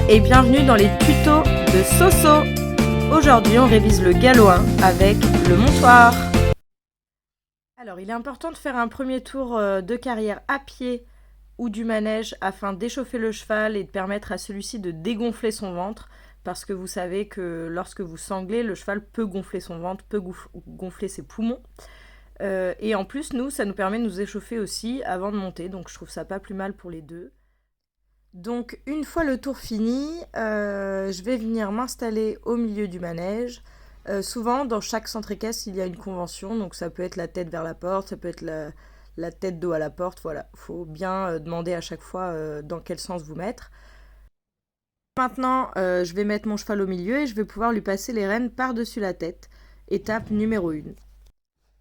et bienvenue dans les tutos de Soso. Aujourd'hui on révise le galop 1 avec le montoir. Alors il est important de faire un premier tour de carrière à pied ou du manège afin d'échauffer le cheval et de permettre à celui-ci de dégonfler son ventre, parce que vous savez que lorsque vous sanglez, le cheval peut gonfler son ventre, peut gonfler ses poumons. Et en plus, ça nous permet de nous échauffer aussi avant de monter, donc je trouve ça pas plus mal pour les deux. Donc une fois le tour fini, je vais venir m'installer au milieu du manège. Souvent dans chaque centre équestre il y a une convention, donc ça peut être la tête vers la porte, ça peut être la tête dos à la porte, voilà. Faut bien demander à chaque fois dans quel sens vous mettre. Maintenant je vais mettre mon cheval au milieu et je vais pouvoir lui passer les rênes par-dessus la tête, étape numéro 1.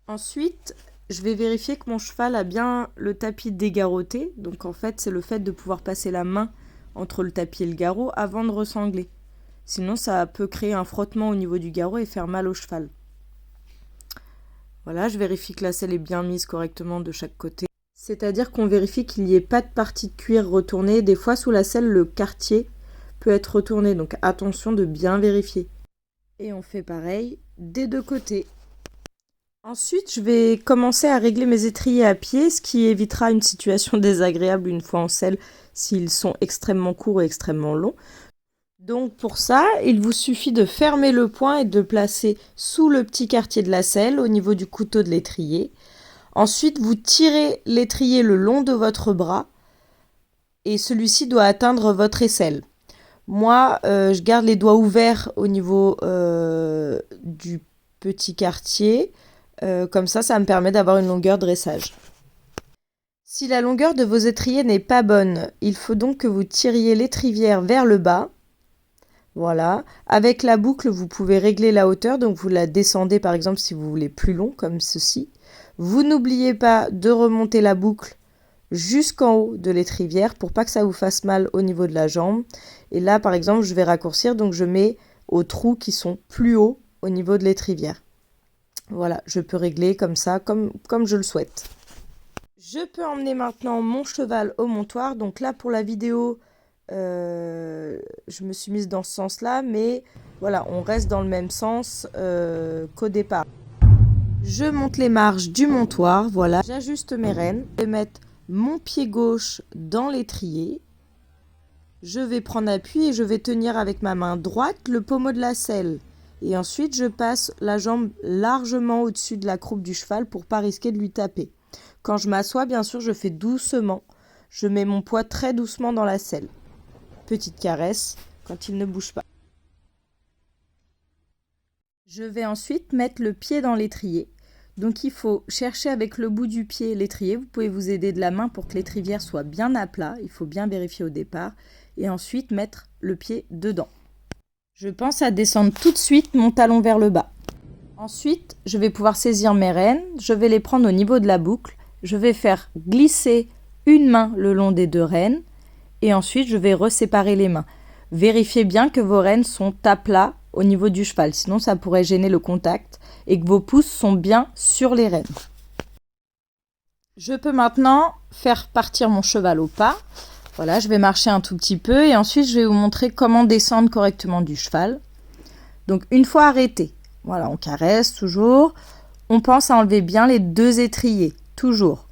Ensuite, je vais vérifier que mon cheval a bien le tapis dégarrotté. Donc en fait, c'est le fait de pouvoir passer la main entre le tapis et le garrot avant de ressangler. Sinon, ça peut créer un frottement au niveau du garrot et faire mal au cheval. Voilà, je vérifie que la selle est bien mise correctement de chaque côté. C'est-à-dire qu'on vérifie qu'il n'y ait pas de partie de cuir retournée. Des fois, sous la selle, le quartier peut être retourné. Donc attention de bien vérifier. Et on fait pareil des deux côtés. Ensuite, je vais commencer à régler mes étriers à pied, ce qui évitera une situation désagréable une fois en selle s'ils sont extrêmement courts et extrêmement longs. Donc pour ça, il vous suffit de fermer le poing et de placer sous le petit quartier de la selle au niveau du couteau de l'étrier. Ensuite, vous tirez l'étrier le long de votre bras et celui-ci doit atteindre votre aisselle. Moi, je garde les doigts ouverts au niveau du petit quartier. Comme ça me permet d'avoir une longueur dressage. Si la longueur de vos étriers n'est pas bonne, il faut donc que vous tiriez l'étrivière vers le bas. Voilà. Avec la boucle, vous pouvez régler la hauteur, donc vous la descendez par exemple si vous voulez plus long, comme ceci. Vous n'oubliez pas de remonter la boucle jusqu'en haut de l'étrivière pour pas que ça vous fasse mal au niveau de la jambe. Et là, par exemple, je vais raccourcir, donc je mets aux trous qui sont plus hauts au niveau de l'étrivière. Voilà, je peux régler comme ça, comme je le souhaite. Je peux emmener maintenant mon cheval au montoir. Donc là, pour la vidéo, je me suis mise dans ce sens-là. Mais voilà, on reste dans le même sens qu'au départ. Je monte les marches du montoir. Voilà, j'ajuste mes rênes. Je vais mettre mon pied gauche dans l'étrier. Je vais prendre appui et je vais tenir avec ma main droite le pommeau de la selle. Et ensuite, je passe la jambe largement au-dessus de la croupe du cheval pour ne pas risquer de lui taper. Quand je m'assois, bien sûr, je fais doucement. Je mets mon poids très doucement dans la selle. Petite caresse quand il ne bouge pas. Je vais ensuite mettre le pied dans l'étrier. Donc, il faut chercher avec le bout du pied l'étrier. Vous pouvez vous aider de la main pour que l'étrivière soit bien à plat. Il faut bien vérifier au départ. Et ensuite, mettre le pied dedans. Je pense à descendre tout de suite mon talon vers le bas. Ensuite, je vais pouvoir saisir mes rênes. Je vais les prendre au niveau de la boucle. Je vais faire glisser une main le long des deux rênes. Et ensuite, je vais reséparer les mains. Vérifiez bien que vos rênes sont à plat au niveau du cheval. Sinon, ça pourrait gêner le contact. Et que vos pouces sont bien sur les rênes. Je peux maintenant faire partir mon cheval au pas. Voilà, je vais marcher un tout petit peu et ensuite je vais vous montrer comment descendre correctement du cheval. Donc une fois arrêté, voilà, on caresse toujours. On pense à enlever bien les deux étriers, toujours.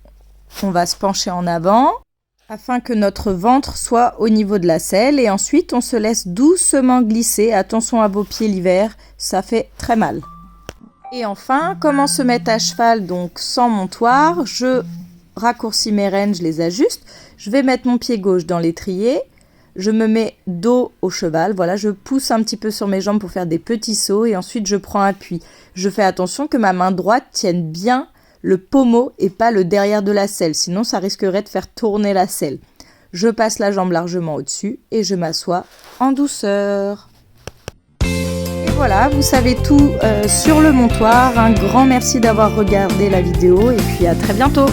On va se pencher en avant afin que notre ventre soit au niveau de la selle et ensuite on se laisse doucement glisser. Attention à vos pieds l'hiver, ça fait très mal. Et enfin, comment se mettre à cheval donc sans montoir? Je raccourcis mes rênes, je les ajuste. Je vais mettre mon pied gauche dans l'étrier. Je me mets dos au cheval. Voilà, je pousse un petit peu sur mes jambes pour faire des petits sauts. Et ensuite, je prends appui. Je fais attention que ma main droite tienne bien le pommeau et pas le derrière de la selle. Sinon, ça risquerait de faire tourner la selle. Je passe la jambe largement au-dessus et je m'assois en douceur. Et voilà, vous savez tout sur le montoir. Un grand merci d'avoir regardé la vidéo et puis à très bientôt.